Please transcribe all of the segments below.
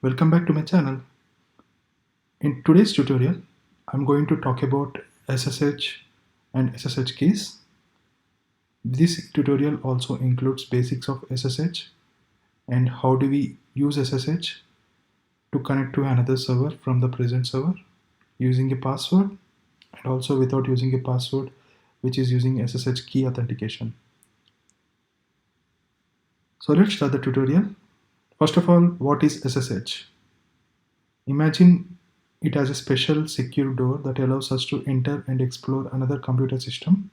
Welcome back to my channel. In today's tutorial, I'm going to talk about SSH and SSH keys. This tutorial also includes basics of SSH and how do we use SSH to connect to another server from the present server using a password and also without using a password, which is using SSH key authentication. So let's start the tutorial. First of all, what is SSH? Imagine it as a special secure door that allows us to enter and explore another computer system.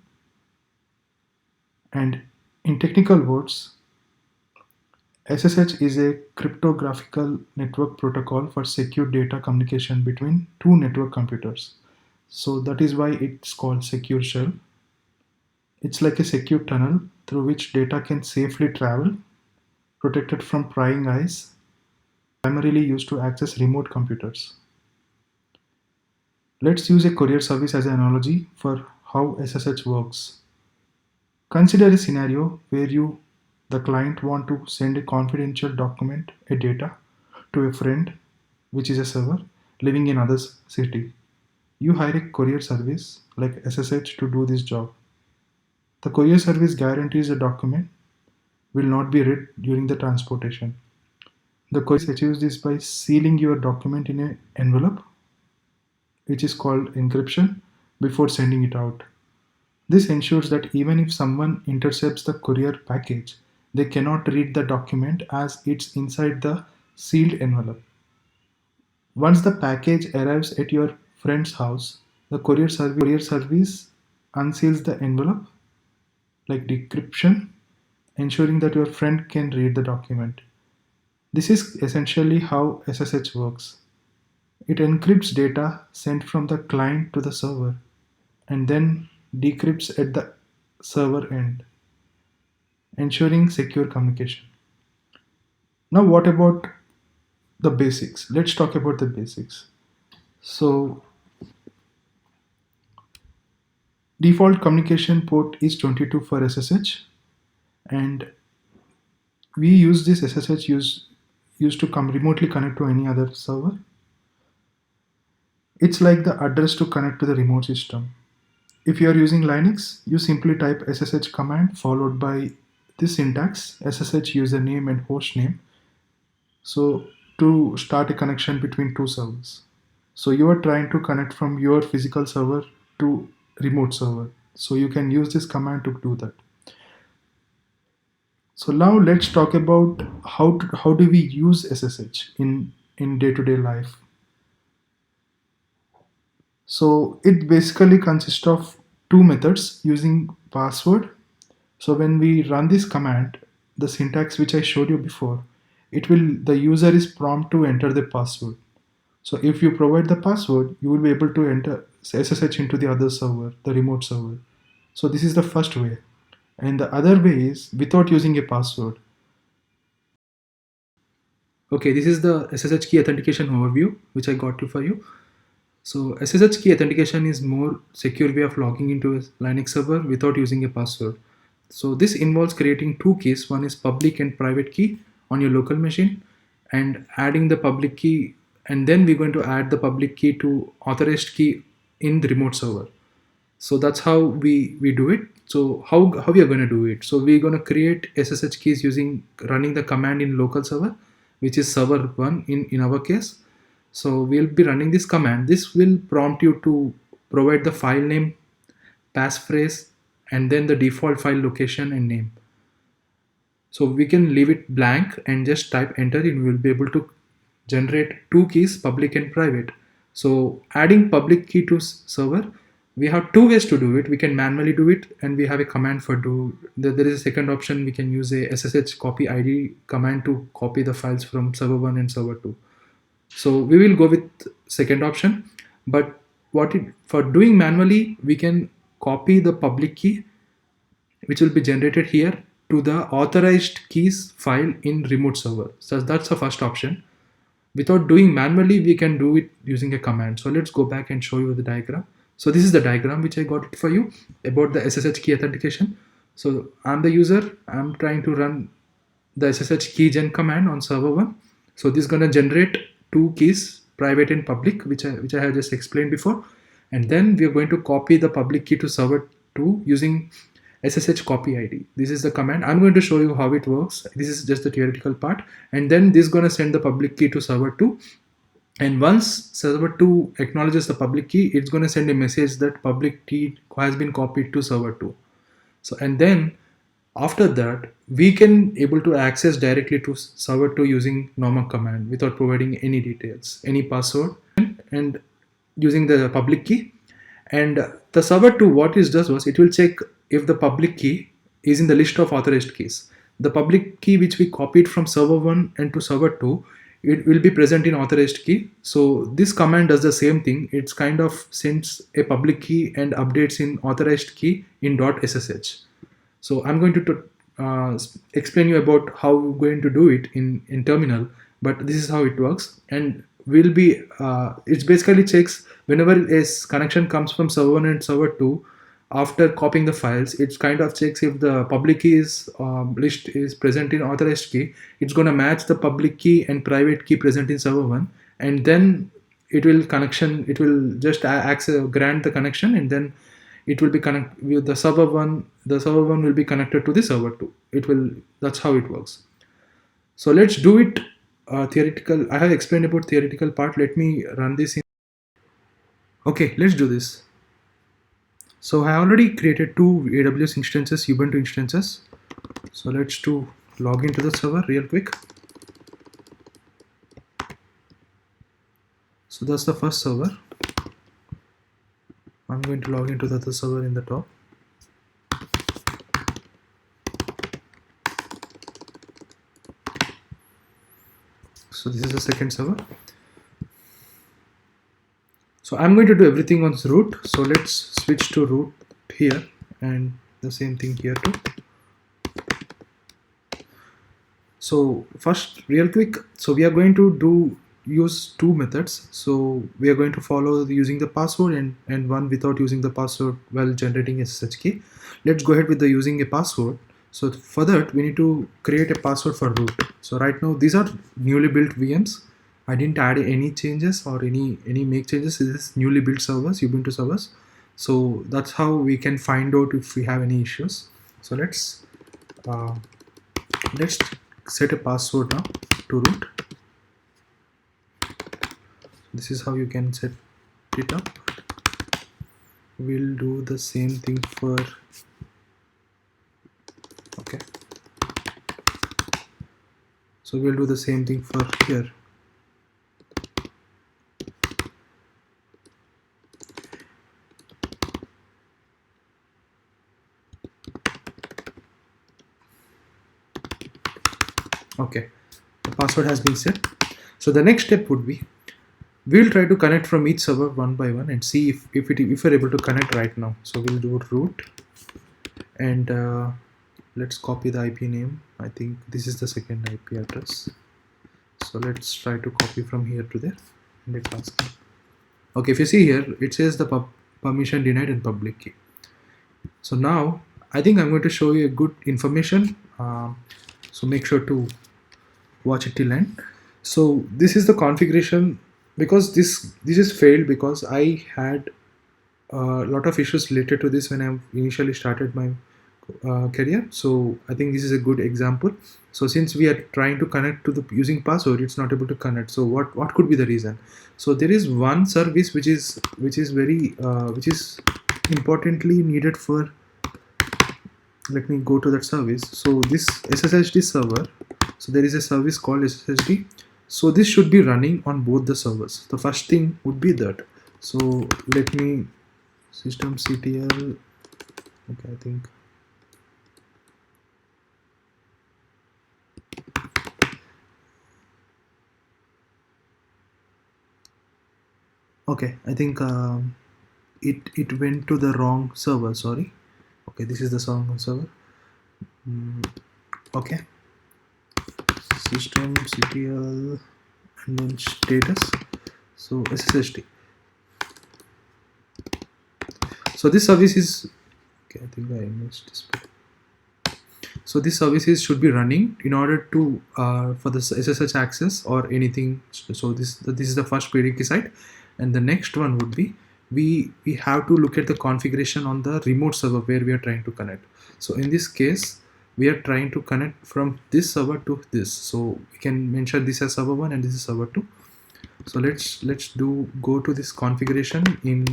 And in technical words, SSH is a cryptographical network protocol for secure data communication between two network computers. So that is why it's called secure shell. It's like a secure tunnel through which data can safely travel, protected from prying eyes, primarily used to access remote computers. Let's use a courier service as an analogy for how SSH works. Consider a scenario where you, the client, want to send a confidential document, a data, to a friend, which is a server, living in another city. You hire a courier service like SSH to do this job. The courier service guarantees the document will not be read during the transportation. The courier achieves this by sealing your document in an envelope, which is called encryption, before sending it out. This ensures that even if someone intercepts the courier package, they cannot read the document as it's inside the sealed envelope. Once the package arrives at your friend's house, the courier service unseals the envelope, like decryption, ensuring that your friend can read the document. This is essentially how SSH works. It encrypts data sent from the client to the server and then decrypts at the server end, ensuring secure communication. Now, what about the basics? Let's talk about the basics. So, default communication port is 22 for SSH, and we use this SSH used to remotely connect to any other server. It's like the address to connect to the remote system. If you are using Linux, you simply type SSH command followed by this syntax, SSH username and host name. So to start a connection between two servers. So you are trying to connect from your physical server to remote server. So you can use this command to do that. So now let's talk about how do we use SSH in day-to-day life. So it basically consists of two methods using password. So when we run this command, the syntax which I showed you before, the user is prompt to enter the password. So if you provide the password, you will be able to enter SSH into the other server, the remote server. So this is the first way. And the other way is without using a password. Okay, this is the SSH key authentication overview, which I got for you. So SSH key authentication is more secure way of logging into a Linux server without using a password. So this involves creating two keys. One is public and private key on your local machine and adding the public key, and then we're going to add the public key to authorized key in the remote server. So that's how we do it. So how we are going to do it? So we're going to create SSH keys using running the command in local server, which is server 1 in our case. So we'll be running this command. This will prompt you to provide the file name, passphrase, and then the default file location and name. So we can leave it blank and just type enter, and we'll be able to generate two keys, public and private. So adding public key to server, we have two ways to do it. We can manually do it, and we have a command for there is a second option. We can use a SSH copy ID command to copy the files from server 1 and server 2. So we will go with second option, but for doing manually, we can copy the public key, which will be generated here, to the authorized keys file in remote server. So that's the first option. Without doing manually, we can do it using a command. So let's go back and show you the diagram. So this is the diagram which I got it for you about the SSH key authentication. So I'm the user. I'm trying to run the SSH keygen command on server 1. So this is going to generate two keys, private and public, which I have just explained before. And then we are going to copy the public key to server 2 using SSH copy ID. This is the command. I'm going to show you how it works. This is just the theoretical part. And then this is going to send the public key to server 2. And once server 2 acknowledges the public key, it's going to send a message that public key has been copied to server 2. So, and then after that, we can able to access directly to server 2 using normal command without providing any details, any password, and using the public key. And the server 2, what it does was, it will check if the public key is in the list of authorized keys. The public key which we copied from server 1 and to server 2, it will be present in authorized key. So this command does the same thing. It's kind of sends a public key and updates in authorized key in .ssh. So I'm going to explain you about how we're going to do it in terminal, but this is how it works. And will be it basically checks whenever a connection comes from server 1 and server 2. After copying the files, it kind of checks if the public key is list is present in authorized key. It's going to match the public key and private key present in server 1, and then it will just grant the connection, and then it will be connect with the server 1. The server 1 will be connected to the server 2. That's how it works. So let's do it theoretical. I have explained about theoretical part. Let me run this in. Okay, let's do this. So I already created two AWS instances, Ubuntu instances. So let's log into the server real quick. So that's the first server. I'm going to log into the other server in the top. So this is the second server. So I'm going to do everything on root. So let's switch to root here, and the same thing here too. So first, real quick, so we are going to use two methods. So we are going to follow using the password and one without using the password while generating a SSH key. Let's go ahead with the using a password. So for that, we need to create a password for root. So right now, these are newly built VMs. I didn't add any changes or any make changes. This is newly built servers, Ubuntu servers. So that's how we can find out if we have any issues. So let's set a password now to root. This is how you can set it up. We'll do the same thing for okay. So we'll do the same thing for here. Okay, the password has been set. So the next step would be, we'll try to connect from each server one by one and see if we're able to connect right now. So we'll do root, and let's copy the IP name. I think this is the second IP address. So let's try to copy from here to there, and it's asking. Okay, if you see here, it says the permission denied and public key. So now I think I'm going to show you a good information. So make sure to watch it till end. So this is the configuration, because this is failed because I had a lot of issues related to this when I initially started my career. So I think this is a good example. So since we are trying to connect to the using password, it's not able to connect. So what could be the reason? So there is one service which is importantly needed for. Let me go to that service. So this SSHD server, so there is a service called SSHD. So this should be running on both the servers. The first thing would be that. So let me systemctl. Okay, I think. Okay, I think it went to the wrong server. Sorry. Okay, this is the wrong server. Okay. Systemctl and then status. So SSHD. So this service is okay. I think I missed this part. So these services should be running in order to for the SSH access or anything. So this is the first prerequisite, and the next one would be we have to look at the configuration on the remote server where we are trying to connect. So in this case, we are trying to connect from this server to this. So we can mention this as server 1 and this is server 2. So let's go to this configuration in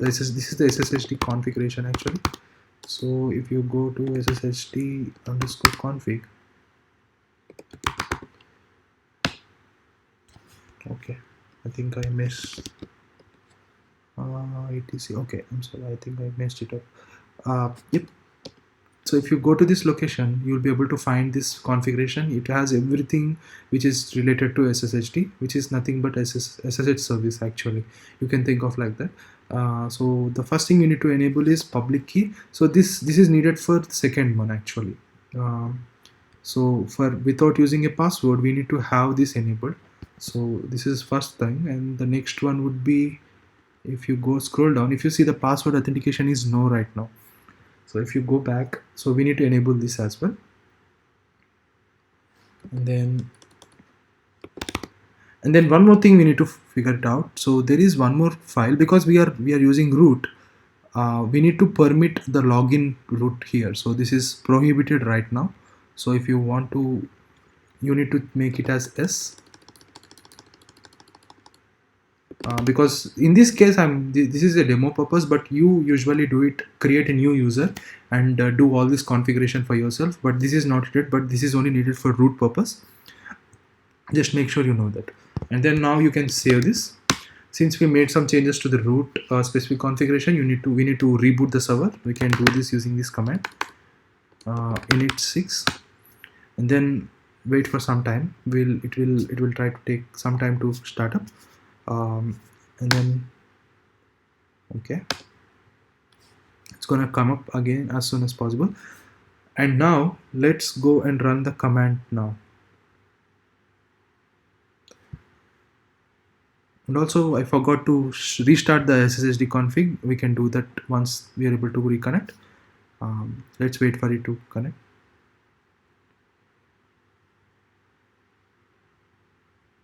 this is the SSHD configuration actually. So if you go to sshd_config, okay, I think I missed etc. Okay, I'm sorry, I think I messed it up. Yep. So if you go to this location, you'll be able to find this configuration. It has everything which is related to SSHD, which is nothing but SSH service actually. You can think of like that. So the first thing you need to enable is public key. So this is needed for the second one actually. So for without using a password, we need to have this enabled. So this is first thing, and the next one would be, if you go scroll down, if you see the password authentication is no right now. So if you go back, so we need to enable this as well. And then one more thing we need to figure it out. So there is one more file, because we are using root. We need to permit the login root here. So this is prohibited right now. So if you want to, you need to make it as S. Because in this case this is a demo purpose, but you usually do it, create a new user and do all this configuration for yourself, but this is not needed, but this is only needed for root purpose. Just make sure you know that. And then now you can save this. Since we made some changes to the root specific configuration, we need to reboot the server. We can do this using this command init 6, and then wait for some time. It will try to take some time to start up. And then okay, it's gonna come up again as soon as possible. And now let's go and run the command now. And also I forgot to restart the SSHD config. We can do that once we are able to reconnect. Let's wait for it to connect.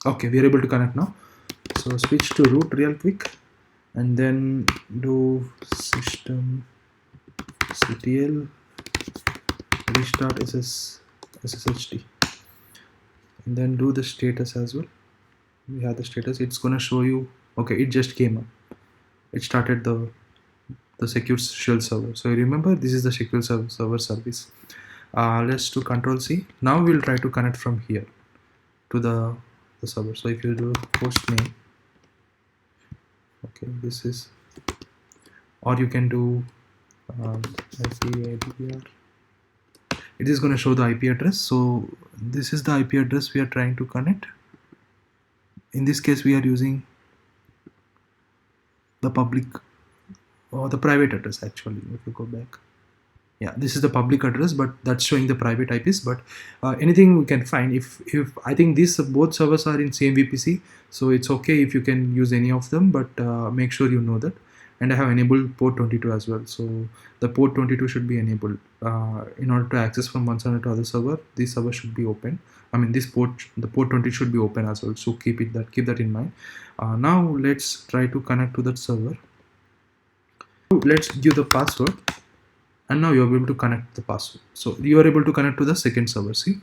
Okay, we are able to connect now. So switch to root real quick, and then do systemctl restart SSHD, and then do the status as well. We have the status. It's gonna show you. Okay, it just came up. It started the secure shell server. So remember, this is the secure server service. Let's do Control-C. Now we'll try to connect from here to the server. So if you do host name, okay, this is, or you can do IP. It is going to show the IP address. So this is the IP address we are trying to connect. In this case, we are using the public or the private address actually. If you go back, yeah, this is the public address, but that's showing the private IPs. But anything we can find, if I think these both servers are in same VPC, so it's okay if you can use any of them, but make sure you know that. And I have enabled port 22 as well, so the port 22 should be enabled in order to access from one server to other server. This server should be open. I mean, the port 20 should be open as well, so keep that in mind. Now let's try to connect to that server. Let's give the password, and now you're able to connect the password. So you are able to connect to the second server. See,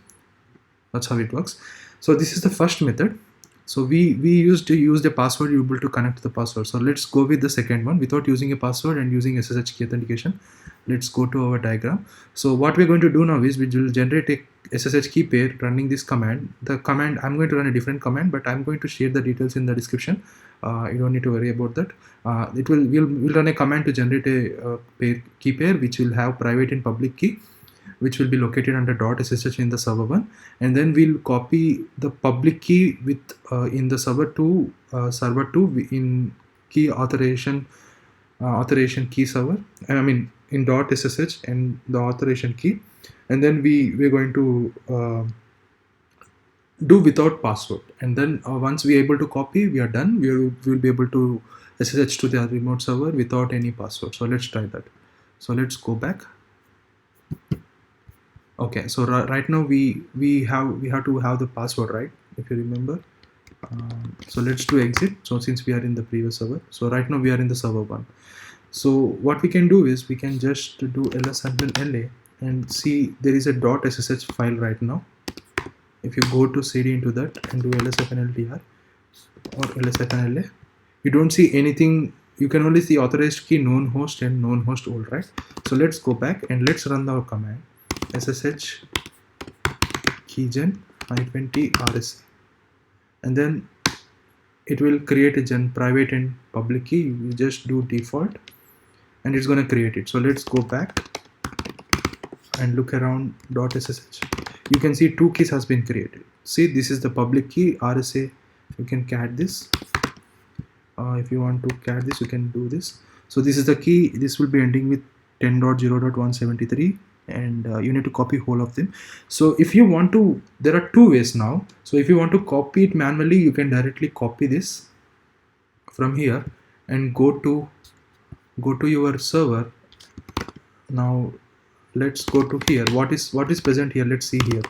that's how it works. So this is the first method. So we used to use the password, you're able to connect to the password. So let's go with the second one without using a password and using SSH key authentication. Let's go to our diagram. So what we're going to do now is we will generate a SSH key pair running this command. The command, I'm going to run a different command, but I'm going to share the details in the description. You don't need to worry about that. We'll run a command to generate a key pair which will have private and public key, which will be located under .ssh in the server 1, and then we'll copy the public key with in the server 2 in key authorization key server, I mean in .ssh and the authorization key, and then we're going to do without password, and then once we're able to copy, we are done. We'll be able to SSH to the remote server without any password. So let's try that. So let's go back. Okay, so right now we have to have the password, right? If you remember. So let's do exit. So since we are in the previous server, so right now we are in the server 1. So what we can do is we can just do ls-la and see there is a .ssh file right now. If you go to cd into that and do lsfnldr or lsfnla, you don't see anything. You can only see authorized key, known host and known host old, right? So let's go back and let's run our command ssh keygen -t rsa, and then it will create a private and public key. You just do default and it's going to create it. So let's go back and look around .ssh. You can see 2 keys has been created. See, this is the public key RSA. You can cat this. If you want to cat this, you can do this. So this is the key. This will be ending with 10.0.173, and you need to copy whole of them. So if you want to, there are 2 ways now. So if you want to copy it manually, you can directly copy this from here and go to your server. Now let's go to here. What is present here? Let's see here.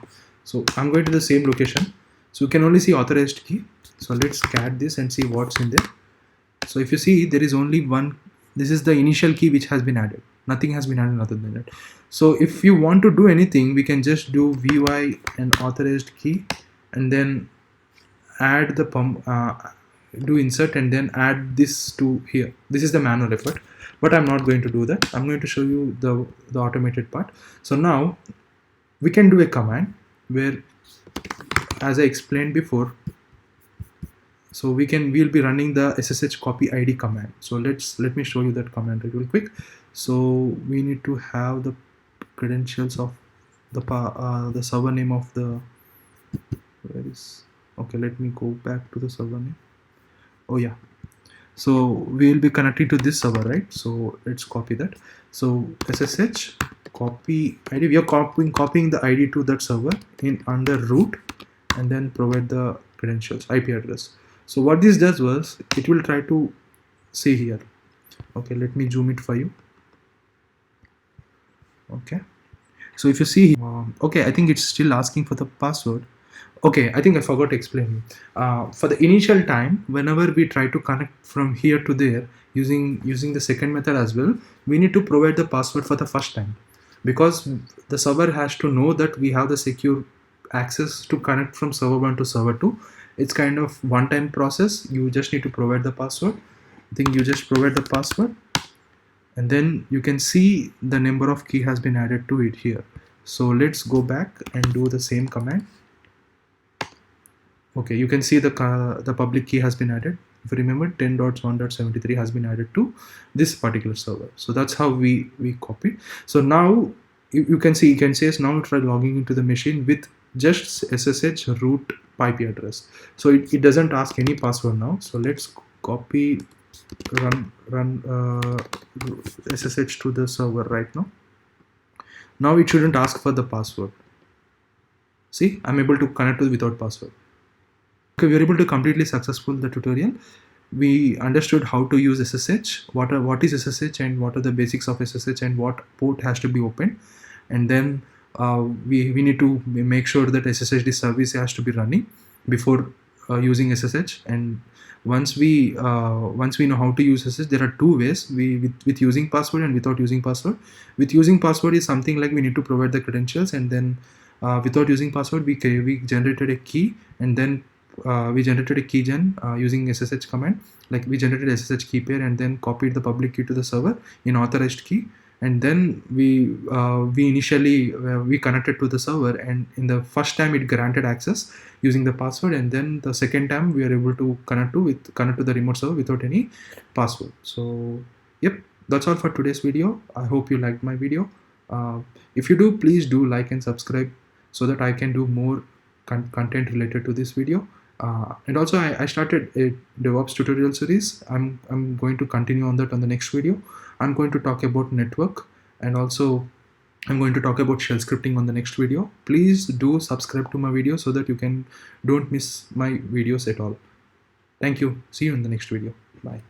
So I'm going to the same location. So you can only see authorized key. So let's cat this and see what's in there. So if you see, there is only one. This is the initial key which has been added. Nothing has been added other than that. So if you want to do anything, we can just do vy and authorized key, and then add the do insert and then add this to here. This is the manual effort, but I'm not going to do that. I'm going to show you the automated part. So now we can do a command where, as I explained before, so we'll be running the ssh copy id command. So let me show you that command real quick. So we need to have the credentials of the server name of the, where is, okay, let me go back to the server name. Oh yeah, so we will be connecting to this server, right? So let's copy that. So ssh copy id, we are copying the id to that server in under root, and then provide the credentials, IP address. So what this does was, it will try to see here. Okay, let me zoom it for you. Okay, so if you see, okay, I think it's still asking for the password. Okay, I think I forgot to explain. For the initial time, whenever we try to connect from here to there using the second method as well, we need to provide the password for the first time, because the server has to know that we have the secure access to connect from server 1 to server 2. It's kind of one-time process. You just need to provide the password. I think you just provide the password, and then you can see the number of key has been added to it here. So let's go back and do the same command. Okay, you can see the public key has been added. If you remember, 10.1.73 has been added to this particular server. So that's how we copied. So now you can see, now try logging into the machine with just SSH root IP address. So it doesn't ask any password now. So let's copy, run SSH to the server right now. Now it shouldn't ask for the password. See, I'm able to connect without password. Okay, we were able to completely successful the tutorial. We understood how to use SSH, what is SSH, and what are the basics of SSH, and what port has to be opened. And then we need to make sure that SSHD service has to be running before using SSH. And once we know how to use SSH, there are 2 ways: with using password and without using password. With using password is something like we need to provide the credentials, and then without using password, we generated a key, and then we generated a keygen using SSH command. Like, we generated SSH key pair and then copied the public key to the server in authorized key, and then we initially we connected to the server, and in the first time it granted access using the password, and then the second time we are able to connect to the remote server without any password. So yep, that's all for today's video. I hope you liked my video. If you do, please do like and subscribe so that I can do more content related to this video. And also I started a DevOps tutorial series. I'm going to continue on that on the next video. I'm going to talk about network, and also I'm going to talk about shell scripting on the next video. Please do subscribe to my video so that you don't miss my videos at all. Thank you. See you in the next video. Bye.